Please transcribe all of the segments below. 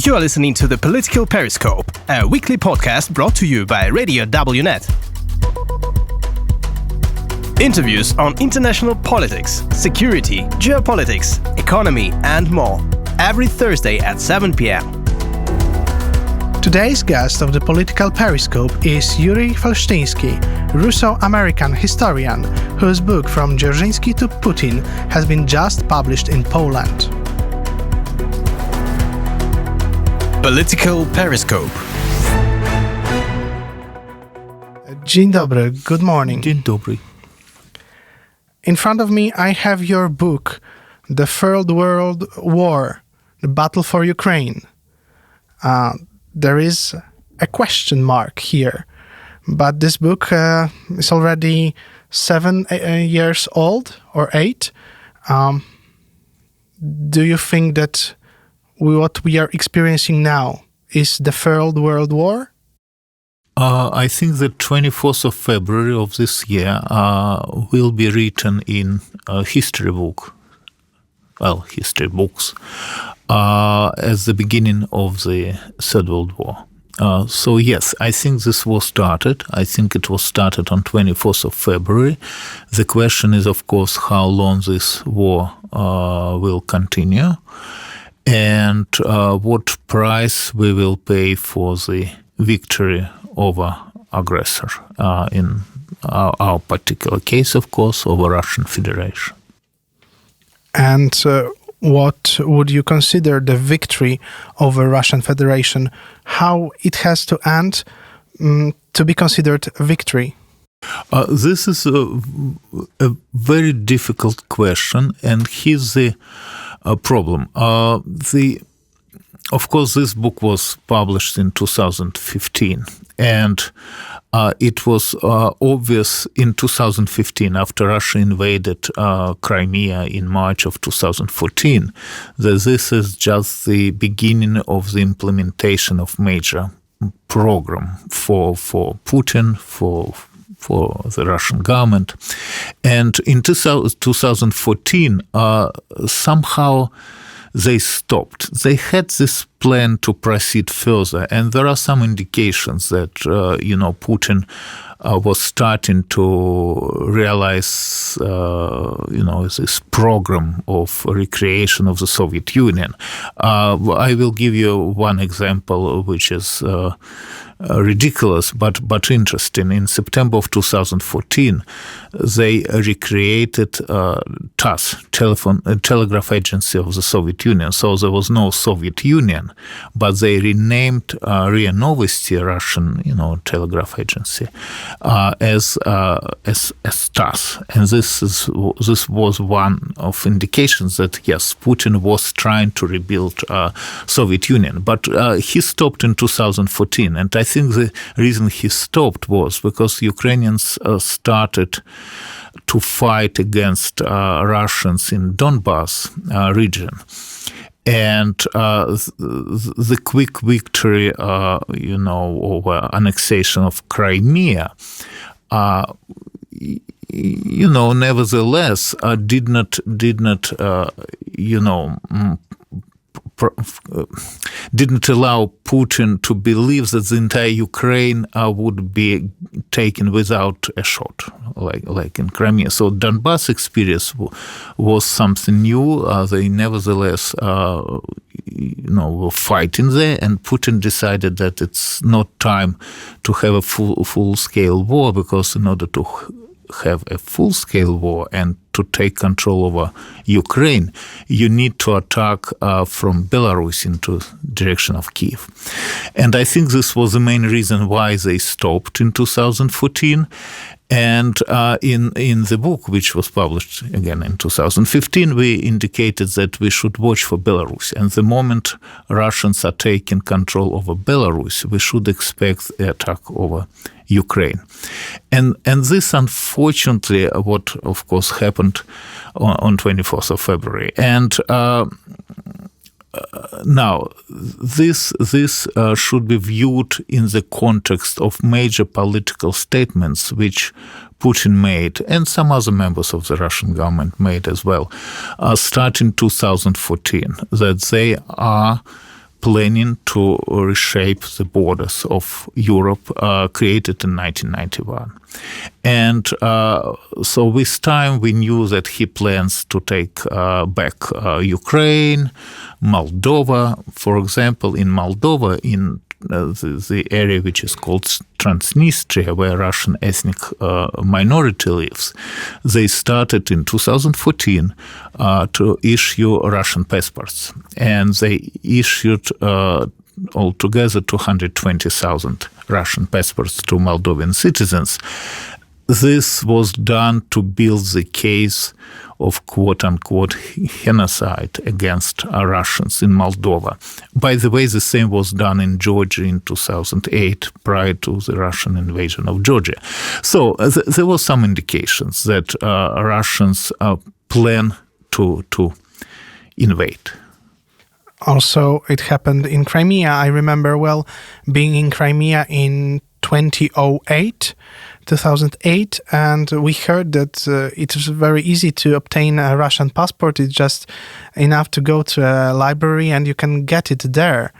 You are listening to the Political Periscope, a weekly podcast brought to you by Radio WNET. Interviews on international politics, security, geopolitics, economy, and more. Every Thursday at 7 p.m. Today's guest of the Political Periscope is Yuri Felshtinsky, Russo-American historian, whose book From Derzhynski to Putin has been just published in Poland. Political Periscope. Dzień dobry, good morning. Dzień dobry. In front of me I have your book, The Third World War, The Battle for Ukraine. There is a question mark here, but this book is already 7 years old or 8. Do you think that what we are experiencing now is the Third World War? I think the 24th of February of this year will be written in history books as the beginning of the Third World War. So yes, I think this war started. I think it was started on 24th of February. The question is, of course, how long this war will continue and what price we will pay for the victory over aggressor, in our particular case, of course, over Russian Federation. And what would you consider the victory over Russian Federation? How it has to end to be considered a victory? This is a very difficult question, and here's the problem. Of course, this book was published in 2015, and it was obvious in 2015, after Russia invaded Crimea in March of 2014, that this is just the beginning of the implementation of major program for Putin, for the Russian government. And in 2014, somehow they stopped. They had this plan to proceed further, and there are some indications that Putin was starting to realize this program of recreation of the Soviet Union. I will give you one example, which is ridiculous but interesting. In September of 2014, they recreated TASS, telegraph agency of the Soviet Union. So there was no Soviet Union, but they renamed RIA Novosti, Russian, telegraph agency, as TASS. And this was one of indications that yes, Putin was trying to rebuild Soviet Union, but he stopped in 2014, and I think the reason he stopped was because Ukrainians started to fight against Russians in Donbass region. And the quick victory, over annexation of Crimea, nevertheless, did not didn't allow Putin to believe that the entire Ukraine would be taken without a shot, like in Crimea. So Donbass experience was something new. They nevertheless, were fighting there, and Putin decided that it's not time to have a full-scale war, because in order to have a full-scale war and to take control over Ukraine, you need to attack from Belarus into direction of Kiev. And I think this was the main reason why they stopped in 2014. And in the book, which was published again in 2015, we indicated that we should watch for Belarus. And the moment Russians are taking control over Belarus, we should expect the attack over Ukraine. And this, unfortunately, what, of course, happened on 24th of February. And now, this should be viewed in the context of major political statements which Putin made, and some other members of the Russian government made as well, starting 2014, that they are planning to reshape the borders of Europe created in 1991. And so with time we knew that he plans to take back Ukraine, Moldova. For example, in Moldova, in the area which is called Transnistria, where Russian ethnic minority lives, they started in 2014 to issue Russian passports. And they issued altogether 220,000 Russian passports to Moldovan citizens. This was done to build the case of quote-unquote genocide against Russians in Moldova. By the way, the same was done in Georgia in 2008, prior to the Russian invasion of Georgia. So there were some indications that Russians plan to invade. Also, it happened in Crimea. I remember well being in Crimea in 2008, and we heard that it was very easy to obtain a Russian passport. It's just enough to go to a library and you can get it there.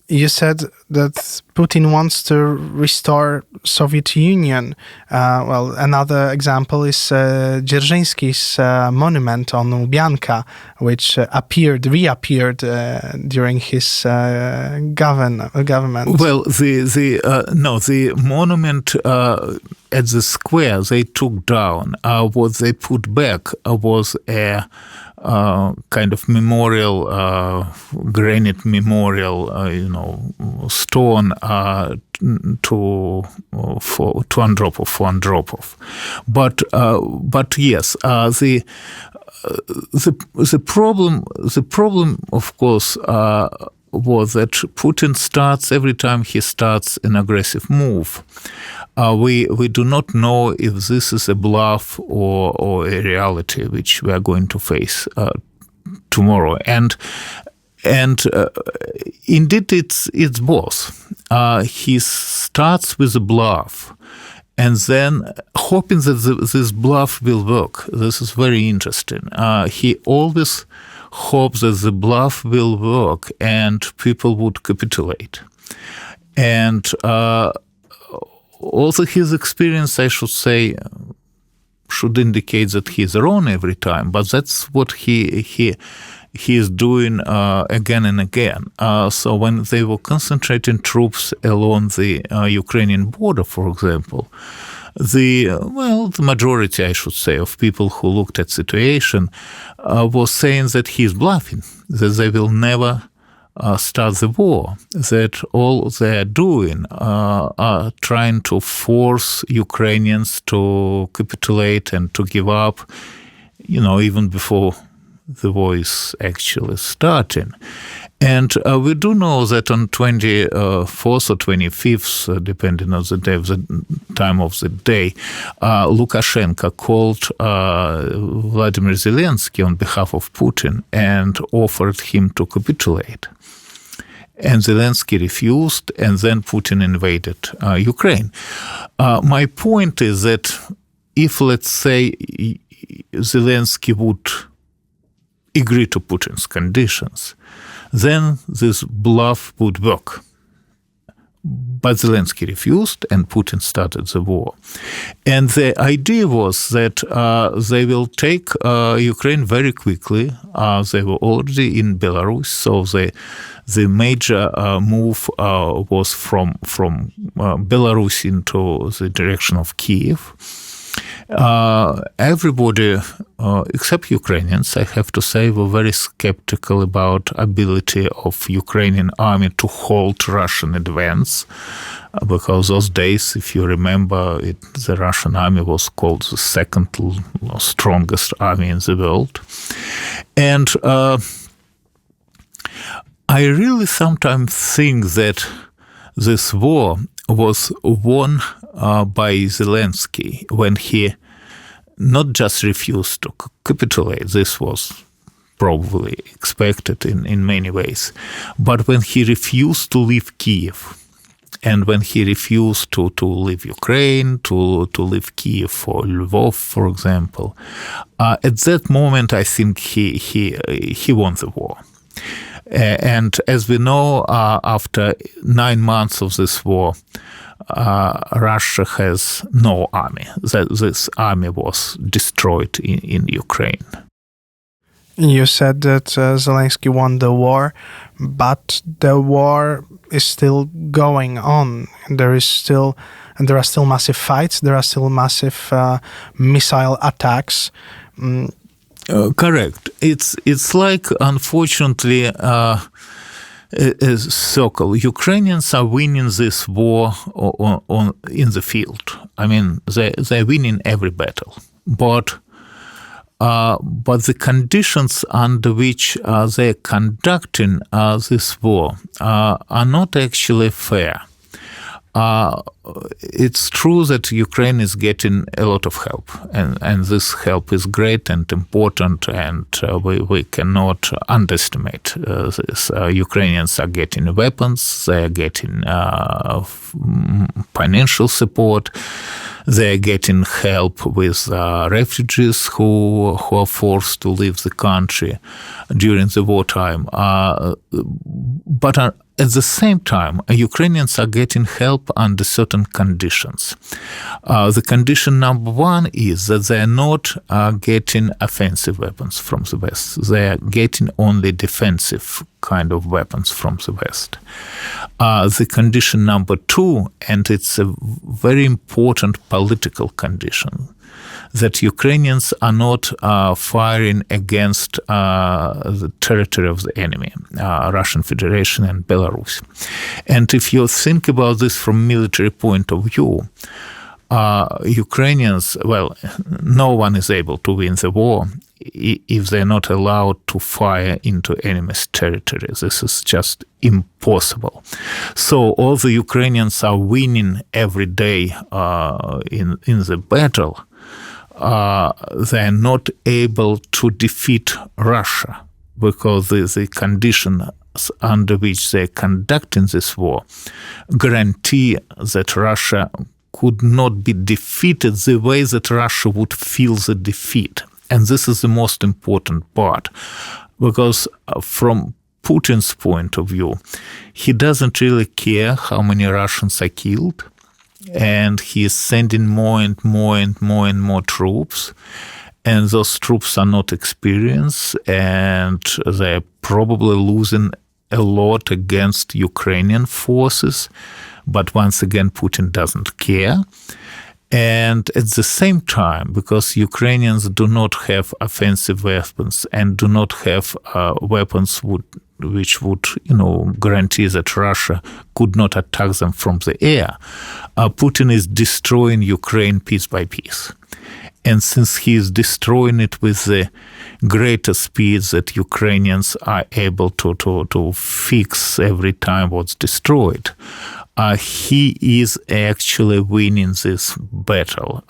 You said that Putin wants to restore Soviet Union. Well, another example is Derzhynski's monument on Lubyanka, which reappeared during his government. Well, the monument at the square they took down. What they put back was a kind of memorial, granite memorial, stone to Andropov. But yes, the problem, of course, was that Putin starts every time he starts an aggressive move. We do not know if this is a bluff or a reality which we are going to face tomorrow. And indeed, it's both. He starts with a bluff, and then hoping that this bluff will work. This is very interesting. He always hopes that the bluff will work and people would capitulate. And also his experience, I should say, should indicate that he's wrong every time, but that's what he is doing again and again. So when they were concentrating troops along the Ukrainian border, for example, the majority, I should say, of people who looked at situation was saying that he's bluffing, that they will never start the war, that all they are doing are trying to force Ukrainians to capitulate and to give up, even before the war is actually starting. And we do know that on 24th or 25th, depending on the day of the time of the day, Lukashenko called Vladimir Zelensky on behalf of Putin and offered him to capitulate. And Zelensky refused, and then Putin invaded Ukraine. My point is that if, let's say, Zelensky would agree to Putin's conditions, then this bluff would work. But Zelensky refused, and Putin started the war. And the idea was that they will take Ukraine very quickly. They were already in Belarus, so the major move was from Belarus into the direction of Kiev. Everybody, except Ukrainians, I have to say, were very skeptical about ability of Ukrainian army to halt Russian advance, because those days, if you remember, the Russian army was called the second strongest army in the world. And I really sometimes think that this war was won by Zelensky when he not just refused to capitulate, this was probably expected in many ways, but when he refused to leave Kiev, and when he refused to leave Ukraine, to leave Kiev for Lvov, for example, at that moment I think he won the war. And as we know, after 9 months of this war, Russia has no army. This army was destroyed in Ukraine. You said that Zelensky won the war, but the war is still going on. There are still massive fights. There are still massive missile attacks. Correct. It's like, unfortunately, a circle. Ukrainians are winning this war in the field. I mean, they're winning every battle, but the conditions under which they're conducting this war are not actually fair. It's true that Ukraine is getting a lot of help, and this help is great and important, and we cannot underestimate this. Ukrainians are getting weapons, they are getting financial support, they are getting help with refugees who are forced to leave the country during the wartime. But at the same time, Ukrainians are getting help under certain conditions. The condition number one is that they are not getting offensive weapons from the West. They are getting only defensive kind of weapons from the West. The condition number two, and it's a very important political condition, that Ukrainians are not firing against the territory of the enemy, Russian Federation and Belarus. And if you think about this from military point of view, Ukrainians, well, no one is able to win the war if they're not allowed to fire into enemy's territory. This is just impossible. So all the Ukrainians are winning every day in the battle. They're not able to defeat Russia because the conditions under which they're conducting this war guarantee that Russia could not be defeated the way that Russia would feel the defeat. And this is the most important part, because from Putin's point of view, he doesn't really care how many Russians are killed, and he is sending more and more troops, and those troops are not experienced, and they're probably losing a lot against Ukrainian forces. But once again, Putin doesn't care. And at the same time, because Ukrainians do not have offensive weapons and do not have weapons which would, guarantee that Russia could not attack them from the air, Putin is destroying Ukraine piece by piece. And since he is destroying it with the greater speed that Ukrainians are able to fix every time what's destroyed, he is actually winning this battle,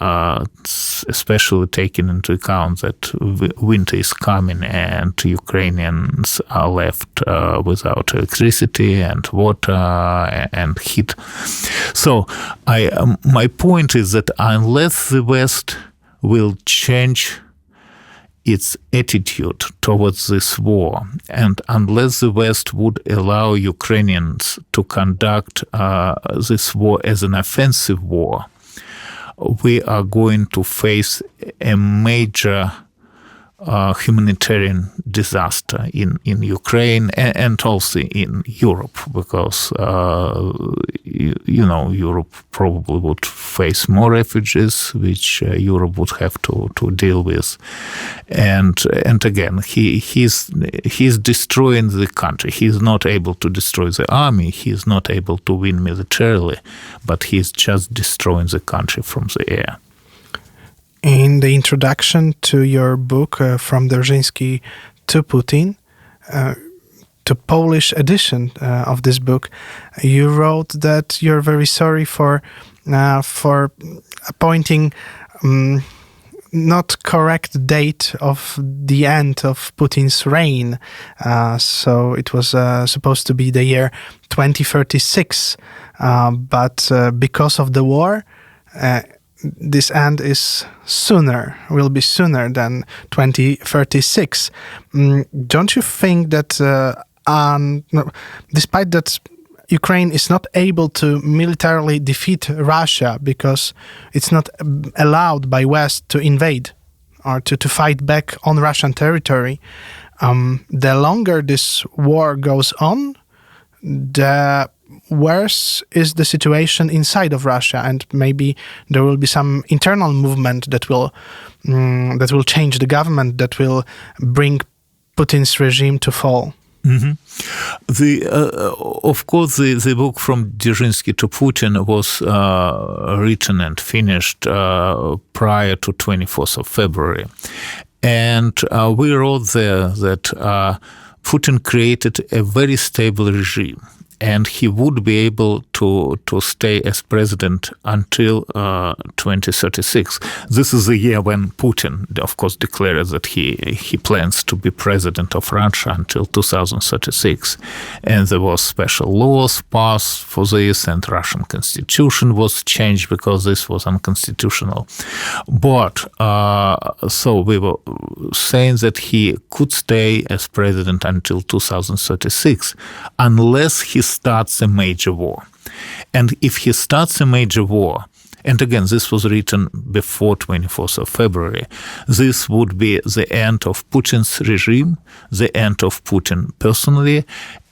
especially taking into account that winter is coming and Ukrainians are left without electricity and water and heat. So my point is that unless the West will change its attitude towards this war, and unless the West would allow Ukrainians to conduct this war as an offensive war, we are going to face a major humanitarian disaster in Ukraine and also in Europe, because Europe probably would face more refugees, which Europe would have to deal with, and again he's destroying the country. He's not able to destroy the army. He's not able to win militarily, but he's just destroying the country from the air. In the introduction to your book, From Derzhynski to Putin, the Polish edition of this book, you wrote that you're very sorry for appointing not correct date of the end of Putin's reign. So it was supposed to be the year 2036, but because of the war, this end will be sooner than 2036. Don't you think that And despite that, Ukraine is not able to militarily defeat Russia because it's not allowed by West to invade or to fight back on Russian territory. The longer this war goes on, the worse is the situation inside of Russia, and maybe there will be some internal movement that will change the government, that will bring Putin's regime to fall. Mm-hmm. Of course, the book From Derzhynski to Putin was written and finished prior to 24th of February. And we wrote there that Putin created a very stable regime, and he would be able to stay as president until 2036. This is the year when Putin, of course, declared that he plans to be president of Russia until 2036. And there was special laws passed for this, and Russian constitution was changed because this was unconstitutional. But, so we were saying that he could stay as president until 2036, unless he starts a major war. And if he starts a major war, and again, this was written before 24th of February, this would be the end of Putin's regime, the end of Putin personally,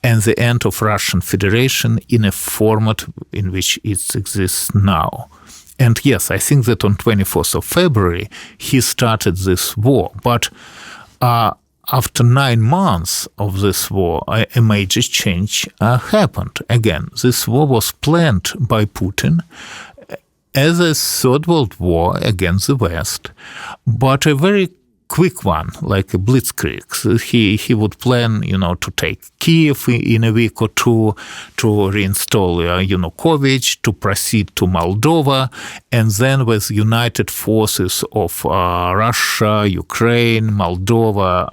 and the end of Russian Federation in a format in which it exists now. And yes, I think that on 24th of February, he started this war. But after 9 months of this war, a major change happened. Again, this war was planned by Putin as a Third World War against the West, but a very quick one, like a blitzkrieg. So he would plan, to take Kiev in a week or two, to reinstall Yanukovych, to proceed to Moldova, and then with united forces of Russia, Ukraine, Moldova,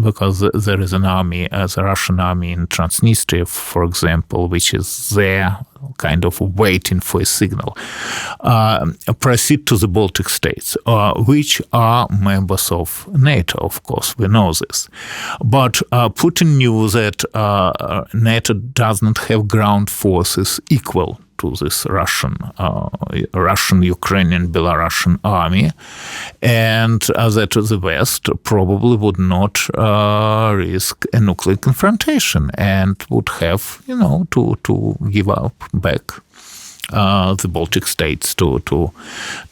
because there is an army, as a Russian army in Transnistria, for example, which is there, kind of waiting for a signal, proceed to the Baltic states, which are members of NATO, of course, we know this. But Putin knew that NATO does not have ground forces equal to this Russian, Ukrainian, Belarusian army, and that the West probably would not risk a nuclear confrontation and would have, to give up back the Baltic states to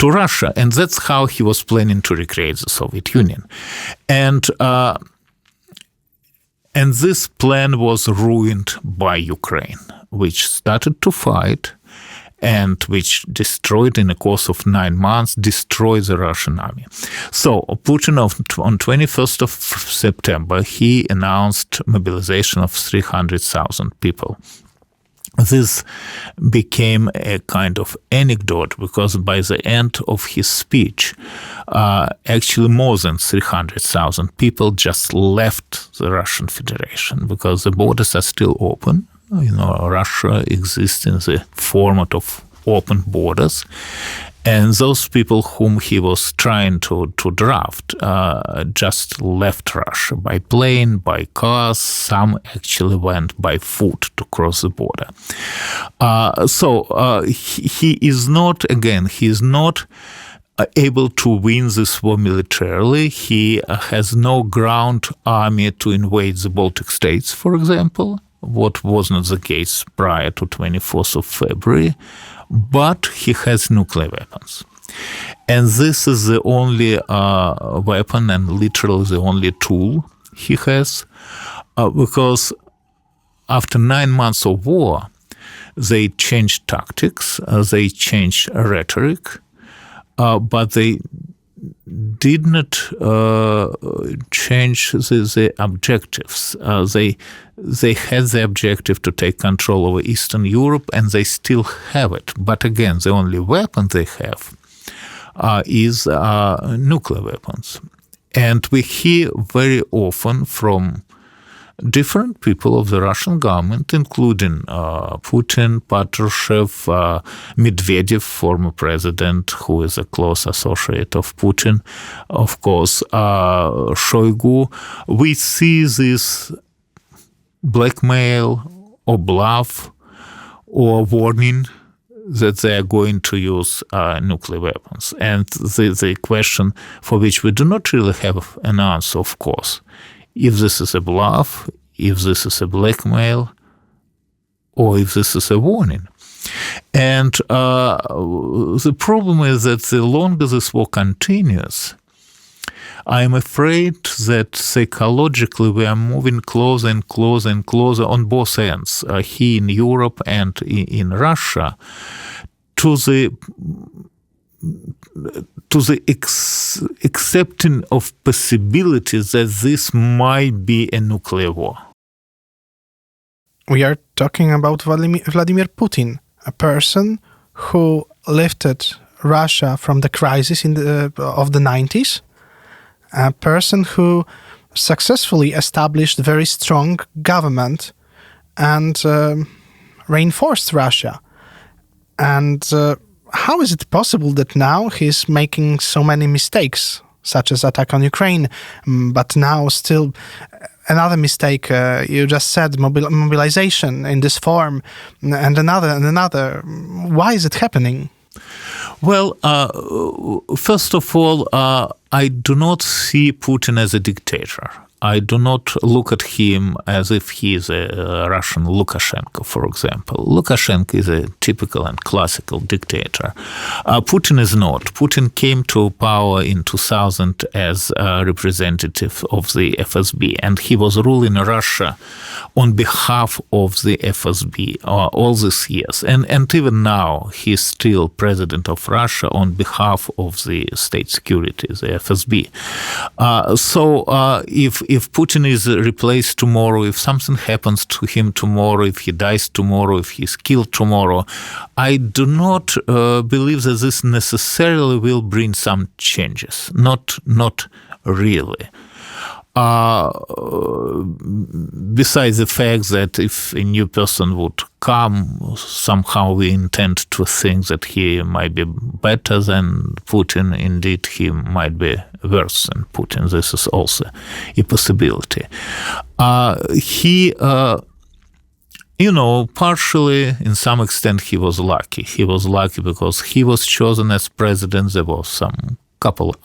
Russia. And that's how he was planning to recreate the Soviet Union. And this plan was ruined by Ukraine, which started to fight and which destroyed, in the course of 9 months, destroyed the Russian army. So Putin, on 21st of September, he announced mobilization of 300,000 people. This became a kind of anecdote because by the end of his speech, actually more than 300,000 people just left the Russian Federation because the borders are still open. Russia exists in the format of open borders. And those people whom he was trying to draft just left Russia by plane, by cars. Some actually went by foot to cross the border. So he is not able to win this war militarily. He has no ground army to invade the Baltic states, for example, what was not the case prior to 24th of February. But he has nuclear weapons. And this is the only weapon and literally the only tool he has, because after 9 months of war, they changed tactics, they changed rhetoric, but they did not change the objectives. They had the objective to take control over Eastern Europe, and they still have it. But again, the only weapon they have is nuclear weapons. And we hear very often from different people of the Russian government, including Putin, Patrushev, Medvedev, former president, who is a close associate of Putin, of course, Shoigu. We see this blackmail or bluff or warning that they are going to use nuclear weapons. And the question for which we do not really have an answer, of course, if this is a bluff, if this is a blackmail, or if this is a warning. And the problem is that the longer this war continues, I'm afraid that psychologically we are moving closer and closer and closer on both ends, here in Europe and in Russia, to the accepting of possibilities that this might be a nuclear war. We are talking about Vladimir Putin, a person who lifted Russia from the crisis of the 90s, a person who successfully established a very strong government and reinforced Russia. And how is it possible that now he's making so many mistakes, such as attack on Ukraine, but now still another mistake, you just said, mobilization in this form, and another. Why is it happening? Well, first of all, I do not see Putin as a dictator. I do not look at him as if he is a Russian Lukashenko, for example. Lukashenko is a typical and classical dictator. Putin is not. Putin came to power in 2000 as a representative of the FSB, and he was ruling Russia on behalf of the FSB all these years. And even now, he's still president of Russia on behalf of the state security, the FSB. So if Putin is replaced tomorrow, if something happens to him tomorrow, if he dies tomorrow, if he's killed tomorrow, I do not believe that this necessarily will bring some changes. Not really. Besides the fact that if a new person would come, somehow we intend to think that he might be better than Putin. Indeed, he might be worse than Putin. This is also a possibility. Partially, in some extent, he was lucky. He was lucky because he was chosen as president. There was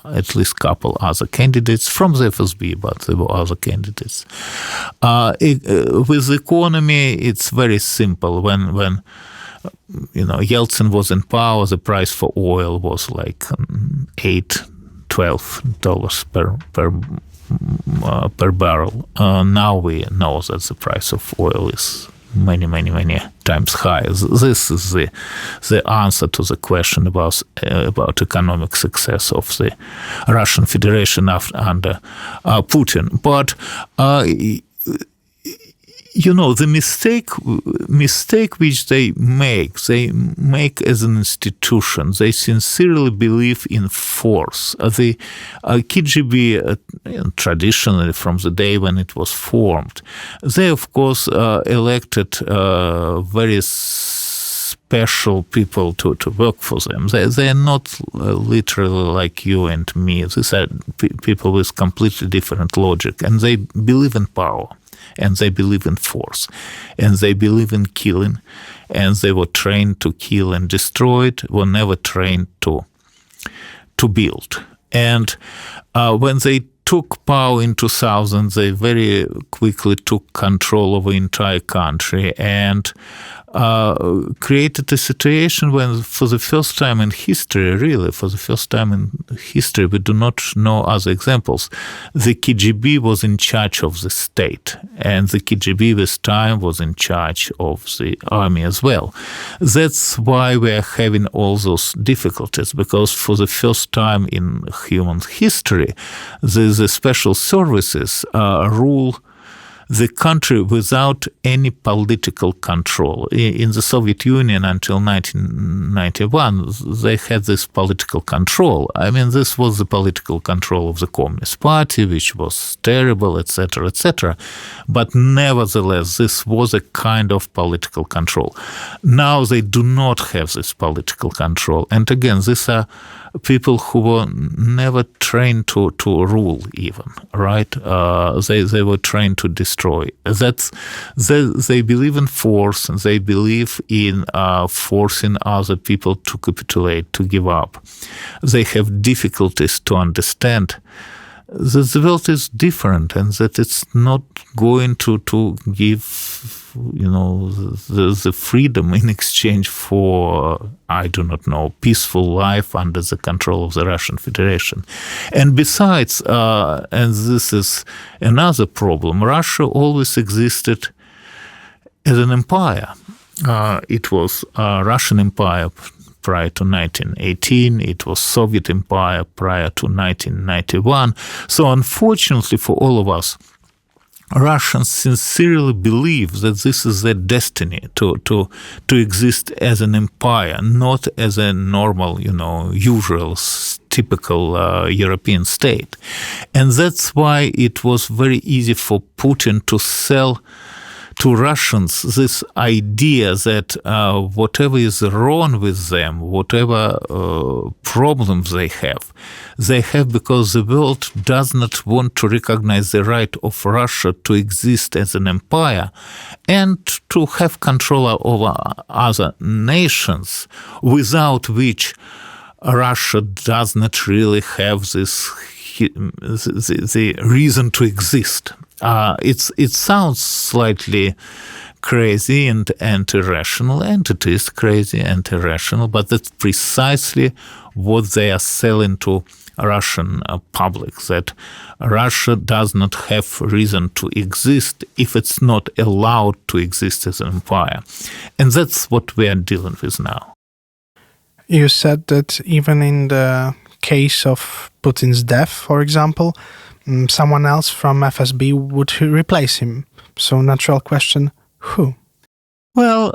at least couple other candidates from the FSB, but there were other candidates. With the economy, it's very simple. When Yeltsin was in power, the price for oil was like $8-12 per barrel. Now we know that the price of oil is many times higher. This is the answer to the question about economic success of the Russian Federation under Putin. But the mistake which they make as an institution. They sincerely believe in force. The KGB, traditionally from the day when it was formed, they of course elected very special people to work for them. They are not literally like you and me. These are people with completely different logic, and they believe in power. And they believe in force, and they believe in killing, and they were trained to kill and destroy, were never trained to build. And when they took power in 2000, they very quickly took control of the entire country and created a situation when, for the first time in history, we do not know other examples. The KGB was in charge of the state, and the KGB this time was in charge of the army as well. That's why we are having all those difficulties, because for the first time in human history, the special services rule the country without any political control. In the Soviet Union until 1991, they had this political control. I mean, this was the political control of the Communist Party, which was terrible, etc., etc. But nevertheless, this was a kind of political control. Now they do not have this political control. And again, these are people who were never trained to rule even, right? They were trained to destroy destroy. They believe in force, and they believe in forcing other people to capitulate, to give up. They have difficulties to understand that the world is different and that it's not going to give, the freedom in exchange for, I do not know, peaceful life under the control of the Russian Federation. And besides, and this is another problem, Russia always existed as an empire. It was a Russian Empire prior to 1918, it was Soviet Empire prior to 1991. So unfortunately for all of us, Russians sincerely believe that this is their destiny, to exist as an empire, not as a normal, usual, typical European state. And that's why it was very easy for Putin to sell to Russians this idea that whatever is wrong with them, whatever problems they have because the world does not want to recognize the right of Russia to exist as an empire and to have control over other nations, without which Russia does not really have this the reason to exist. It sounds slightly crazy and irrational, and it is crazy and irrational, but that's precisely what they are selling to Russian public, that Russia does not have reason to exist if it's not allowed to exist as an empire. And that's what we are dealing with now. You said that even in the case of Putin's death, for example, someone else from FSB would replace him. So natural question, who? Well,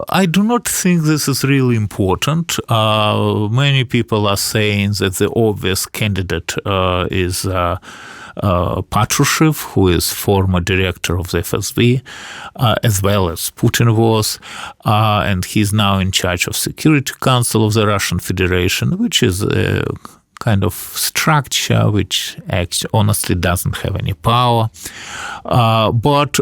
I do not think this is really important. Many people are saying that the obvious candidate is Patrushev, who is former director of the FSB, as well as Putin was, and he's now in charge of Security Council of the Russian Federation, which is a kind of structure which actually honestly doesn't have any power. But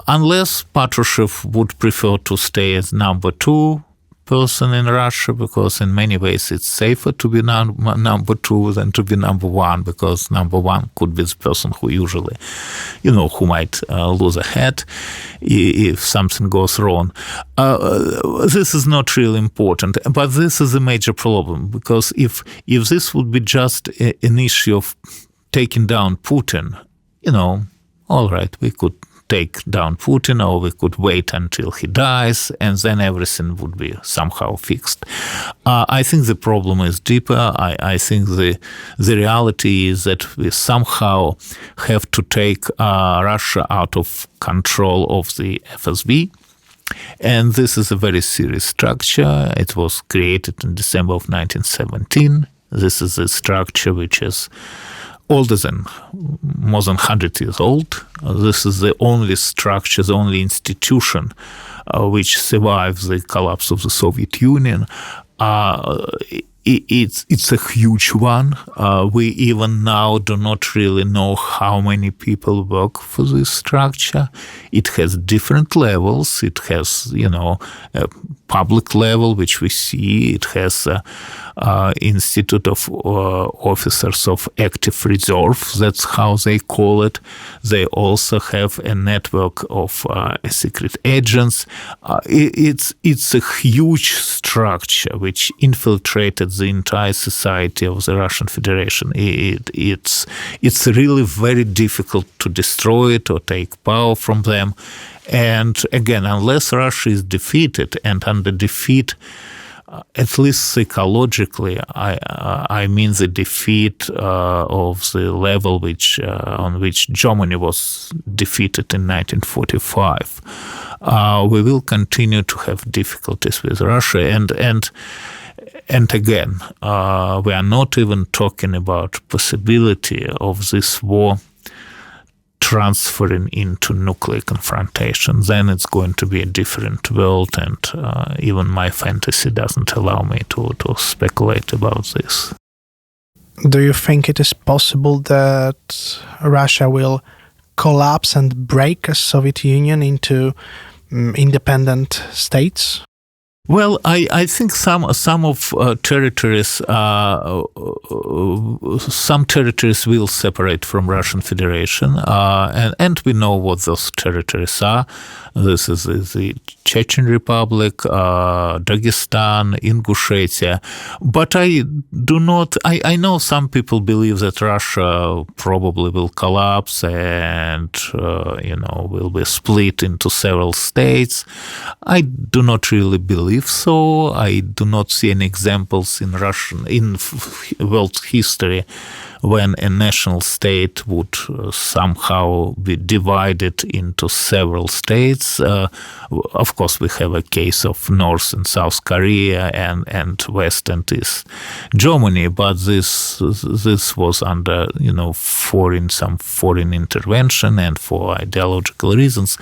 unless Patrushev would prefer to stay as number 2 person in Russia, because in many ways it's safer to be number 2 than to be number 1, because number 1 could be the person who usually, who might lose a head if something goes wrong. This is not really important, but this is a major problem, because if this would be just an issue of taking down Putin, all right, we could take down Putin, or we could wait until he dies, and then everything would be somehow fixed. I think the problem is deeper. I think the reality is that we somehow have to take Russia out of control of the FSB. And this is a very serious structure. It was created in December of 1917. This is a structure which is older than, more than 100 years old. This is the only structure, the only institution which survived the collapse of the Soviet Union. It's a huge one. We even now do not really know how many people work for this structure. It has different levels. It has, a public level, which we see. It has Institute of Officers of Active Reserve. That's how they call it. They also have a network of secret agents. It's a huge structure which infiltrated the entire society of the Russian Federation. It's really very difficult to destroy it or take power from them. And again, unless Russia is defeated, and under defeat, at least psychologically, I mean the defeat of the level on which Germany was defeated in 1945. We will continue to have difficulties with Russia, and again, we are not even talking about possibility of this war transferring into nuclear confrontation. Then it's going to be a different world, and even my fantasy doesn't allow me to speculate about this. Do you think it is possible that Russia will collapse and break a Soviet Union into independent states? Well, I think some of territories, some territories will separate from Russian Federation, and we know what those territories are. This is the Chechen Republic, Dagestan, Ingushetia. But I know some people believe that Russia probably will collapse and, will be split into several states. I do not really believe so. I do not see any examples in world history when a national state would somehow be divided into several states. Of course, we have a case of North and South Korea and West and East Germany, but this was under some foreign intervention and for ideological reasons.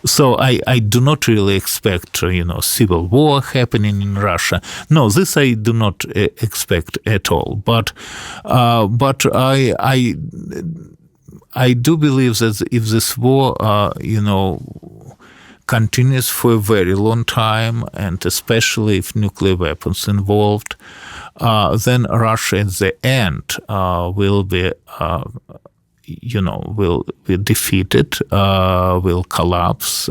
So I do not really expect civil war happening in Russia. No, this I do not expect at all. But I do believe that if this war, continues for a very long time, and especially if nuclear weapons involved, then Russia at the end will be defeated, will collapse,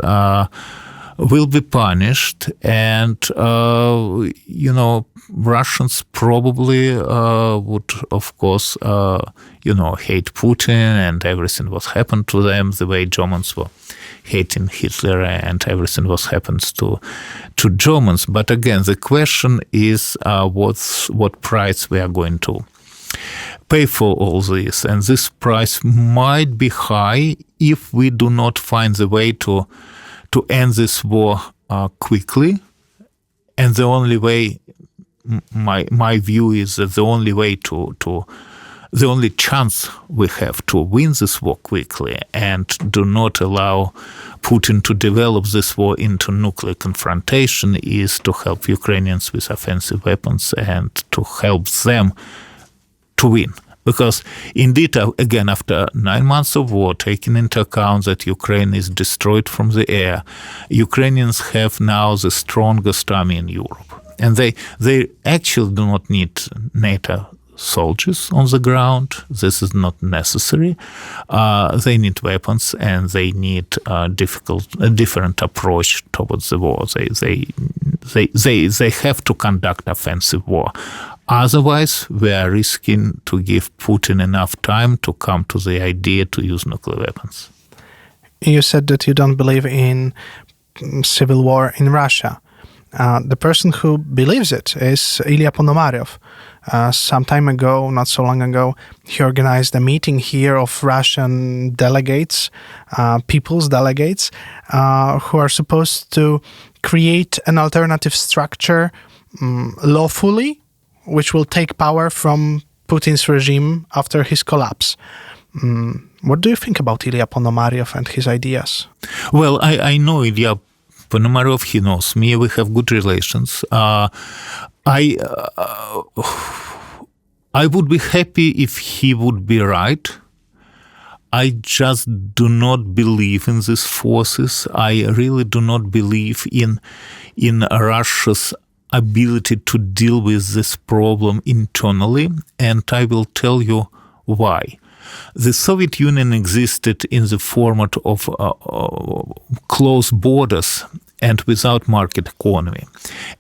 will be punished, and Russians probably would, of course, hate Putin and everything what happened to them, the way Germans were hating Hitler and everything what happens to Germans. But again, the question is what price we are going to pay for all this, and this price might be high if we do not find the way to end this war quickly. And the only way, my view is that the only way the only chance we have to win this war quickly and do not allow Putin to develop this war into nuclear confrontation is to help Ukrainians with offensive weapons and to help them to win. Because indeed, again, after 9 months of war, taking into account that Ukraine is destroyed from the air, Ukrainians have now the strongest army in Europe. And they actually do not need NATO soldiers on the ground. This is not necessary. They need weapons and they need a different approach towards the war. They have to conduct offensive war. Otherwise, we are risking to give Putin enough time to come to the idea to use nuclear weapons. You said that you don't believe in civil war in Russia. The person who believes it is Ilya Ponomaryov. Some time ago, not so long ago, he organized a meeting here of Russian delegates, people's delegates, who are supposed to create an alternative structure lawfully, which will take power from Putin's regime after his collapse. What do you think about Ilya Ponomaryov and his ideas? Well, I know Ilya Ponomaryov, he knows me, we have good relations. I would be happy if he would be right. I just do not believe in these forces. I really do not believe in Russia's ability to deal with this problem internally, and I will tell you why. The Soviet Union existed in the format of closed borders and without market economy.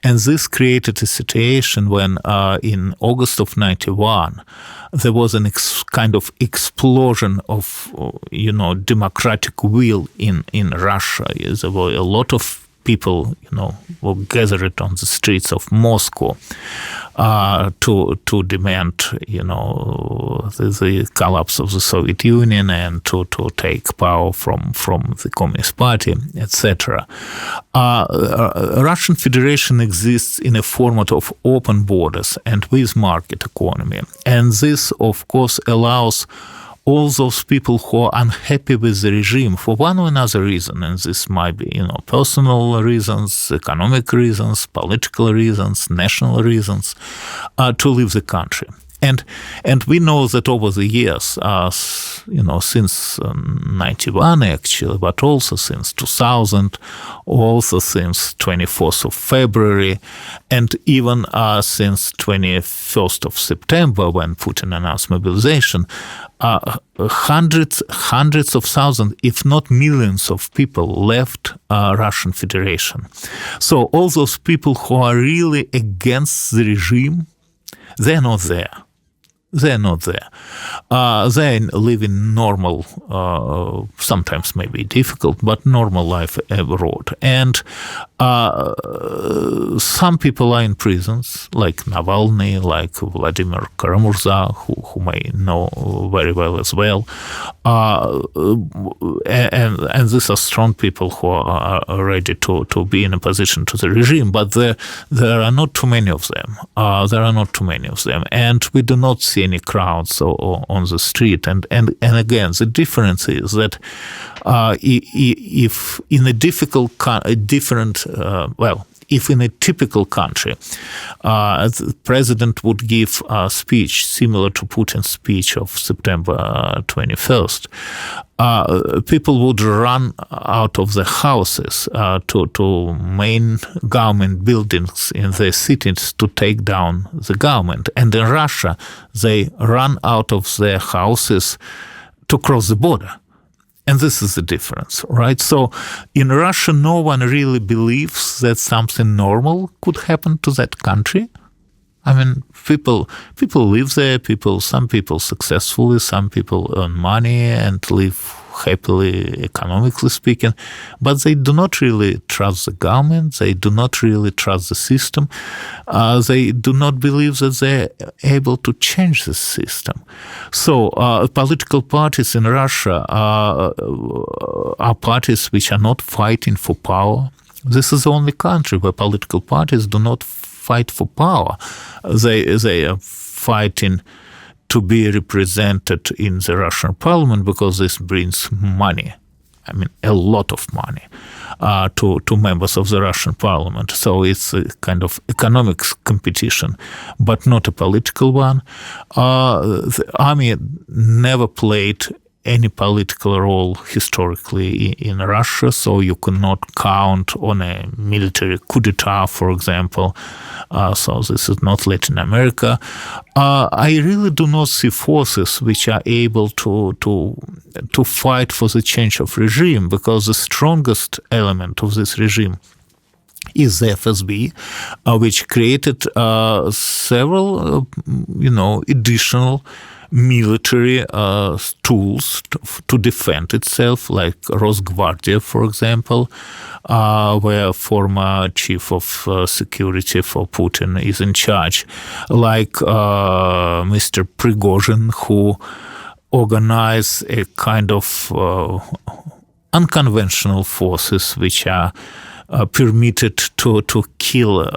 And this created a situation when in August of 91, there was an kind of explosion of, democratic will in Russia. There were a lot of people, were gathered on the streets of Moscow to demand, the collapse of the Soviet Union and to take power from the Communist Party, etc. Russian Federation exists in a format of open borders and with market economy, and this, of course, allows all those people who are unhappy with the regime for one or another reason, and this might be, personal reasons, economic reasons, political reasons, national reasons, to leave the country. And we know that over the years, since 91 actually, but also since 2000, also since 24th of February, and even since 21st of September, when Putin announced mobilization, hundreds of thousands, if not millions of people left Russian Federation. So all those people who are really against the regime, they're not there. They're not there. They live in normal, sometimes maybe difficult, but normal life abroad. And some people are in prisons, like Navalny, like Vladimir Karamurza, who may know very well as well. And these are strong people who are ready to be in opposition to the regime, but there are not too many of them. And we do not see any crowds on the street. And again, the difference is that if in a if in a typical country, the president would give a speech similar to Putin's speech of September 21st, people would run out of the houses to main government buildings in their cities to take down the government. And in Russia, they run out of their houses to cross the border. And this is the difference, right? So in Russia, no one really believes that something normal could happen to that country. I mean, people live there, some people successfully, some people earn money and live happily, economically speaking, but they do not really trust the government, they do not really trust the system, they do not believe that they're able to change the system. So political parties in Russia are parties which are not fighting for power. This is the only country where political parties do not fight for power. They are fighting to be represented in the Russian parliament because this brings money. I mean, a lot of money to members of the Russian parliament. So it's a kind of economic competition, but not a political one. The army never played any political role historically in Russia, so you cannot count on a military coup d'etat, for example. So this is not Latin America. I really do not see forces which are able to fight for the change of regime, because the strongest element of this regime is the FSB, which created several, additional military tools to defend itself, like Rosgvardia, for example, where former chief of security for Putin is in charge, like Mr. Prigozhin, who organized a kind of unconventional forces which are permitted to kill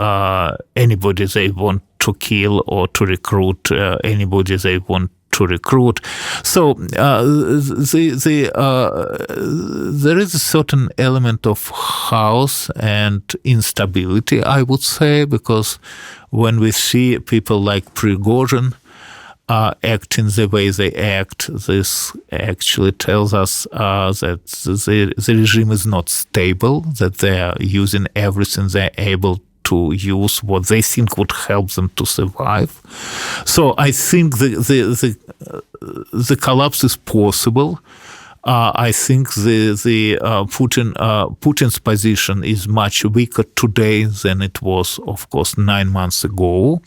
anybody they want to kill or to recruit anybody they want to recruit. So there is a certain element of chaos and instability, I would say, because when we see people like Prigozhin acting the way they act, this actually tells us that the regime is not stable, that they are using everything they're able to use, what they think would help them to survive. So I think the collapse is possible. I think Putin's position is much weaker today than it was, of course, 9 months ago.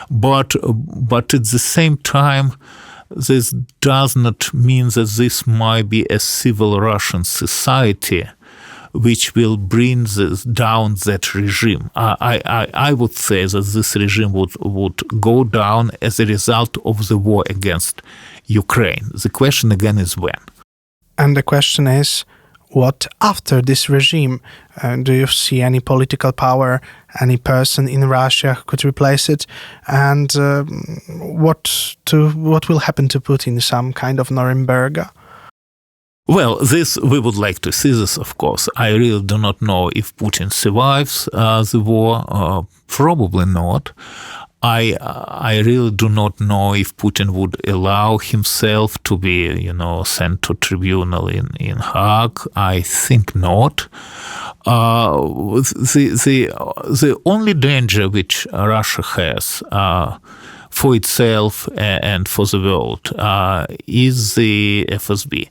But at the same time, this does not mean that this might be a civil Russian society which will bring down that regime. I would say that this regime would go down as a result of the war against Ukraine. The question again is when. And the question is, what after this regime? Do you see any political power, any person in Russia who could replace it? And what will happen to Putin? Some kind of Nuremberg? Well, we would like to see this, of course. I really do not know if Putin survives the war. Probably not. I really do not know if Putin would allow himself to be, sent to tribunal in Hague. I think not. The only danger which Russia has for itself and for the world is the FSB.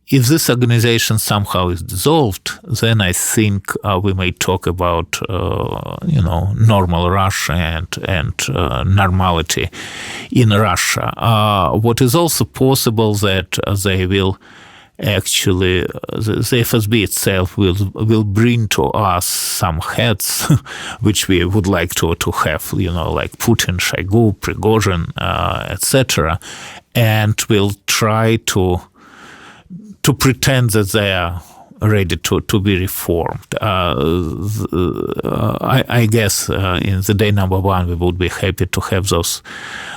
If this organization somehow is dissolved, then I think we may talk about, normal Russia and normality in Russia. What is also possible that they will actually, the FSB itself will bring to us some heads which we would like to have, like Putin, Shoigu, Prigozhin, etc., and will try to pretend that they are ready to be reformed. I guess in the day number 1 we would be happy to have those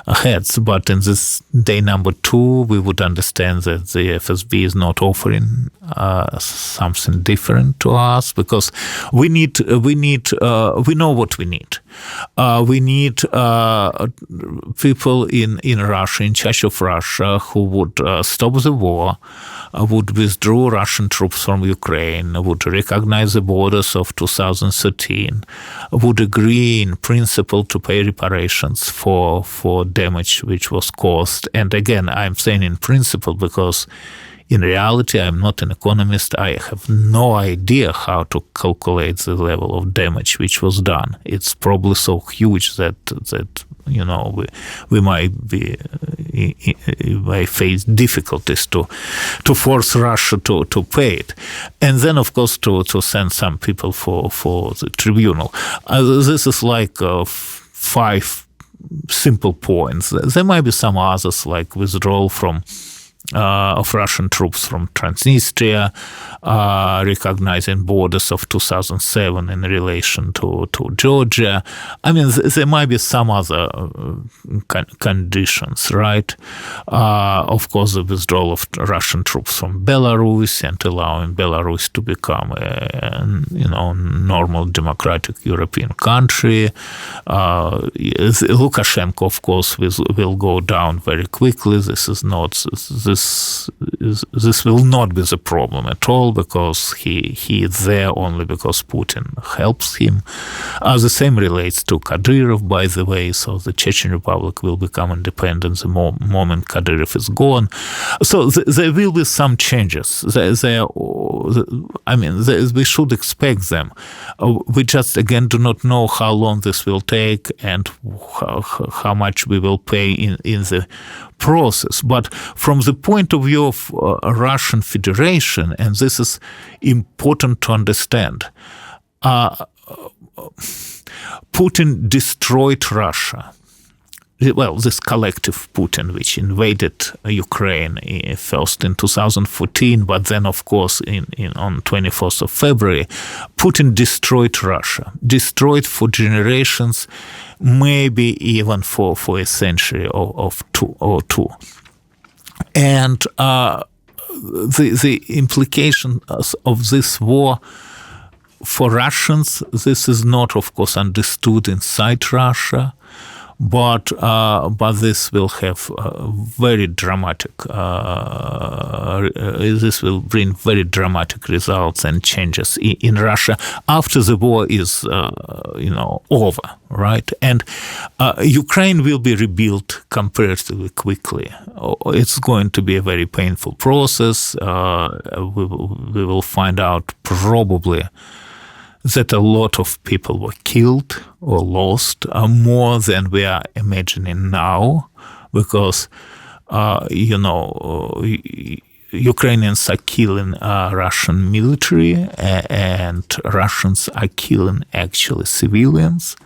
heads, but in this day number 2 we would understand that the FSB is not offering something different to us, because we know what we need. We need people in Russia, in charge of Russia, who would stop the war, would withdraw Russian troops from Ukraine, would recognize the borders of 2013, would agree in principle to pay reparations for damage which was caused. And again, I'm saying in principle because in reality, I'm not an economist. I have no idea how to calculate the level of damage which was done. It's probably so huge that we might face difficulties to force Russia to pay it, and then of course to send some people for the tribunal. This is like 5 simple points. There might be some others, like withdrawal of Russian troops from Transnistria, recognizing borders of 2007 in relation to Georgia. I mean, there might be some other conditions, right? Of course, the withdrawal of Russian troops from Belarus and allowing Belarus to become a normal democratic European country. Lukashenko, of course, will go down very quickly. This will not be the problem at all, because he is there only because Putin helps him. The same relates to Kadyrov, by the way. So the Chechen Republic will become independent the moment Kadyrov is gone. So there will be some changes. We should expect them. We just, again, do not know how long this will take and how much we will pay in the process. But from the point of view of Russian Federation, and this is important to understand, Putin destroyed Russia. Well, this collective Putin, which invaded Ukraine first in 2014, but then, of course, on 24th of February, Putin destroyed Russia, destroyed for generations, maybe even for a century or two. And the implications of this war for Russians, this is not, of course, understood inside Russia, but this will have very dramatic. This will bring very dramatic results and changes in Russia after the war is, over, right? And Ukraine will be rebuilt comparatively quickly. It's going to be a very painful process. We will find out probably that a lot of people were killed or lost, more than we are imagining now, because, Ukrainians are killing Russian military, and Russians are killing actually civilians,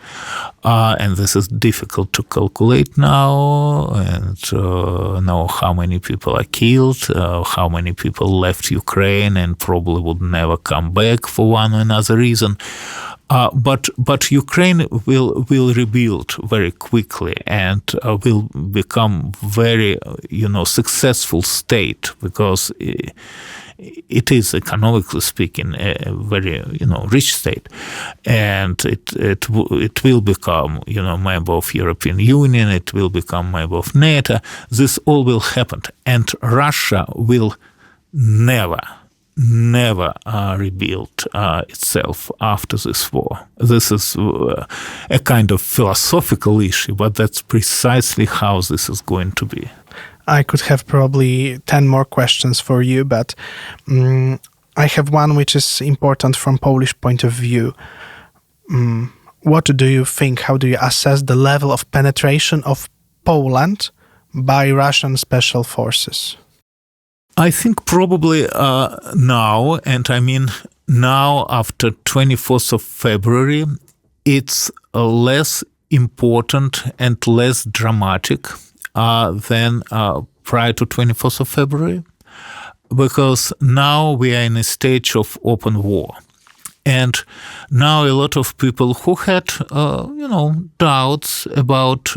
and this is difficult to calculate now, and know how many people are killed, how many people left Ukraine and probably would never come back for one or another reason. But Ukraine will rebuild very quickly and will become very successful state, because it is, economically speaking, a very rich state, and it will become member of European Union. It will become member of NATO. This all will happen, and Russia will never rebuild itself after this war. This is a kind of philosophical issue, but that's precisely how this is going to be. I could have probably 10 more questions for you, but I have one which is important from Polish point of view. What do you think? How do you assess the level of penetration of Poland by Russian special forces? I think probably now, and I mean now after 24th of February, it's less important and less dramatic than prior to 24th of February, because now we are in a stage of open war. And now a lot of people who had, doubts about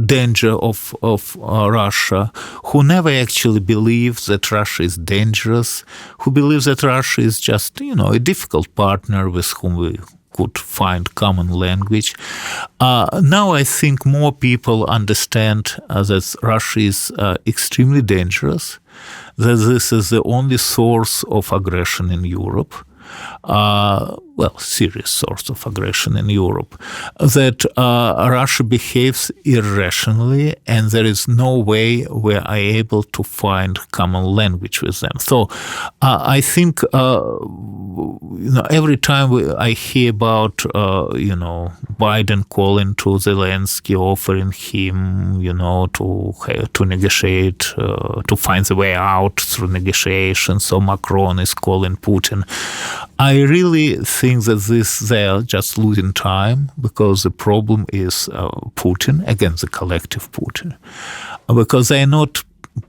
danger of Russia, who never actually believed that Russia is dangerous, who believe that Russia is just, a difficult partner with whom we could find common language. Now I think more people understand that Russia is extremely dangerous, that this is the only source of aggression in Europe, serious source of aggression in Europe, that Russia behaves irrationally and there is no way we are able to find common language with them. So I think, every time I hear about, Biden calling to Zelensky, offering him, to negotiate, to find the way out through negotiations, or Macron is calling Putin, I really think that they are just losing time, because the problem is Putin, again, the collective Putin, because they are not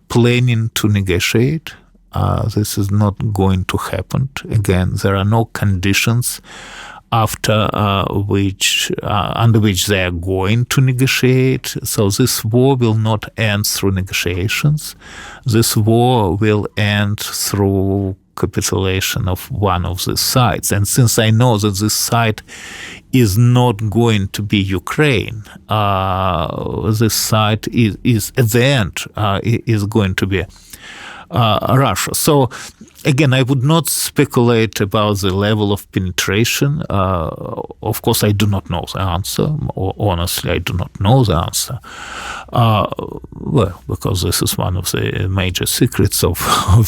planning to negotiate. This is not going to happen. Again, there are no conditions under which they are going to negotiate. So this war will not end through negotiations. This war will end through capitulation of one of the sides. And since I know that this side is not going to be Ukraine, this side is at the end is going to be Russia. So again, I would not speculate about the level of penetration. Of course, I do not know the answer. Or honestly, I do not know the answer. Because this is one of the major secrets of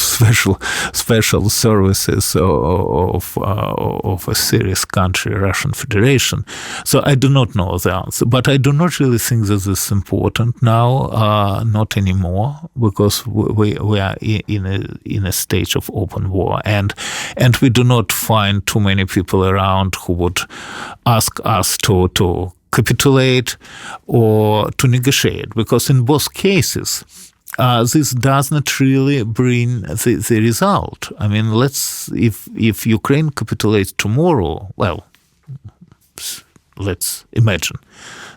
special services of a serious country, Russian Federation. So I do not know the answer. But I do not really think that this is important now, not anymore, because we are in a stage of open war, and we do not find too many people around who would ask us to capitulate or to negotiate, because in both cases this does not really bring the result. I mean, if Ukraine capitulates tomorrow, let's imagine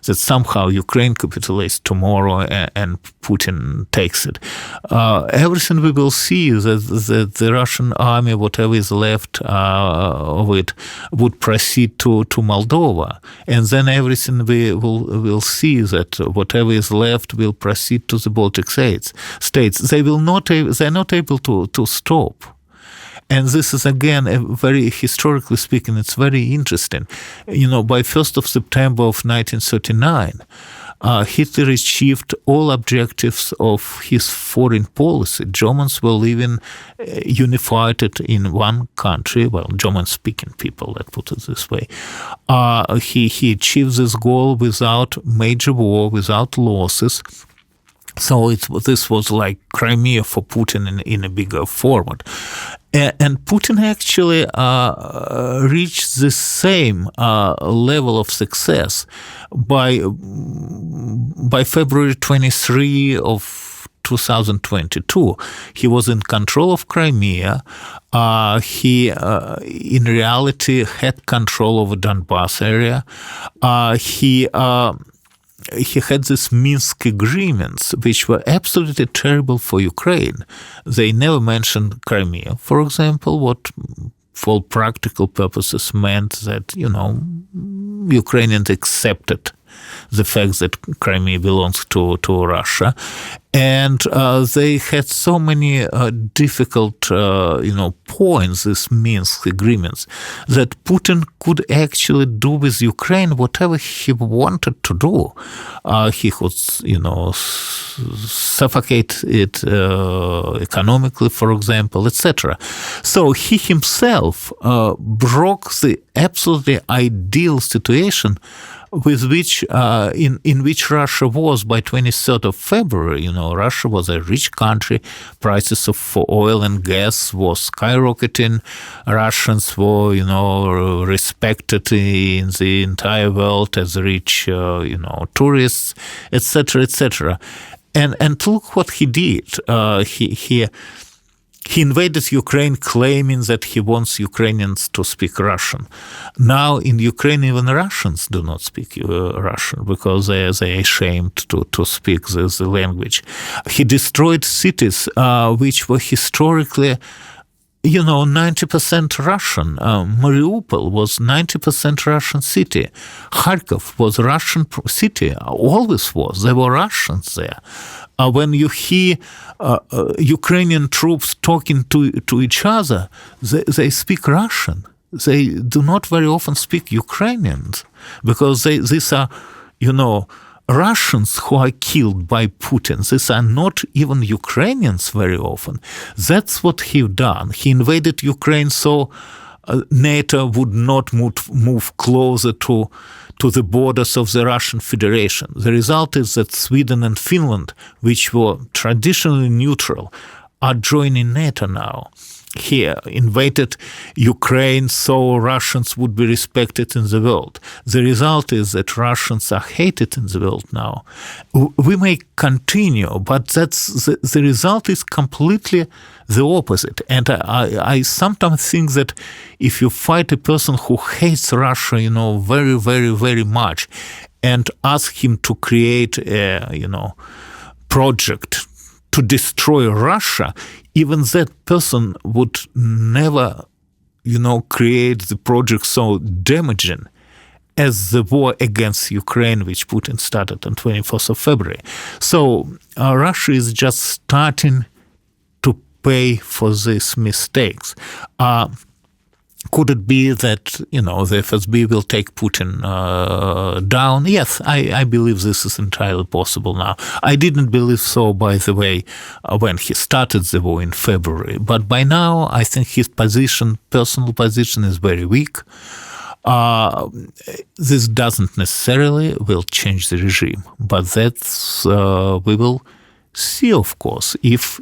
that somehow Ukraine capitulates tomorrow and Putin takes it. Everything we will see is that the Russian army, whatever is left of it, would proceed to Moldova. And then everything we will see that whatever is left will proceed to the Baltic states. They're not able to stop. And this is, again, very historically speaking, it's very interesting. By 1st of September of 1939, Hitler achieved all objectives of his foreign policy. Germans were living unified in one country, German-speaking people, let's put it this way. He achieved this goal without major war, without losses. So this was like Crimea for Putin in a bigger format. And Putin actually reached the same level of success by February 23 of 2022. He was in control of Crimea. He, in reality, had control over Donbass area. He he had these Minsk agreements, which were absolutely terrible for Ukraine. They never mentioned Crimea, for example, what for practical purposes meant that, Ukrainians accepted the fact that Crimea belongs to Russia. And they had so many difficult, points, these Minsk agreements, that Putin could actually do with Ukraine whatever he wanted to do. He could, suffocate it economically, for example, etc. So he himself broke the absolutely ideal situation with which, in which Russia was by 23rd of February. Russia was a rich country. Prices of oil and gas was skyrocketing. Russians were, respected in the entire world as rich, tourists, etc., etc. And look what he did. He invaded Ukraine claiming that he wants Ukrainians to speak Russian. Now in Ukraine, even Russians do not speak Russian because they are ashamed to speak the language. He destroyed cities which were historically 90% Russian. Mariupol was 90% Russian city. Kharkov was a Russian city, always was. There were Russians there. When you hear Ukrainian troops talking to each other, they speak Russian. They do not very often speak Ukrainian because these are, Russians who are killed by Putin. These are not even Ukrainians very often. That's what he done. He invaded Ukraine so NATO would not move closer to the borders of the Russian Federation. The result is that Sweden and Finland, which were traditionally neutral, are joining NATO now. Here, invaded Ukraine so Russians would be respected in the world. The result is that Russians are hated in the world now. We may continue, but that's the result is completely the opposite. And I sometimes think that if you fight a person who hates Russia, very, very, very much, and ask him to create a, project to destroy Russia, even that person would never, create the project so damaging as the war against Ukraine, which Putin started on 24th of February. So Russia is just starting to pay for these mistakes. Could it be that, the FSB will take Putin down? Yes, I believe this is entirely possible now. I didn't believe so, by the way, when he started the war in February. But by now, I think his personal position is very weak. This doesn't necessarily will change the regime. But that's, we will see, of course, if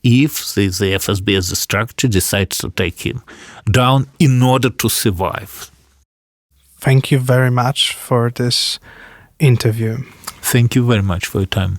the FSB as a structure decides to take him down in order to survive. Thank you very much for this interview. Thank you very much for your time.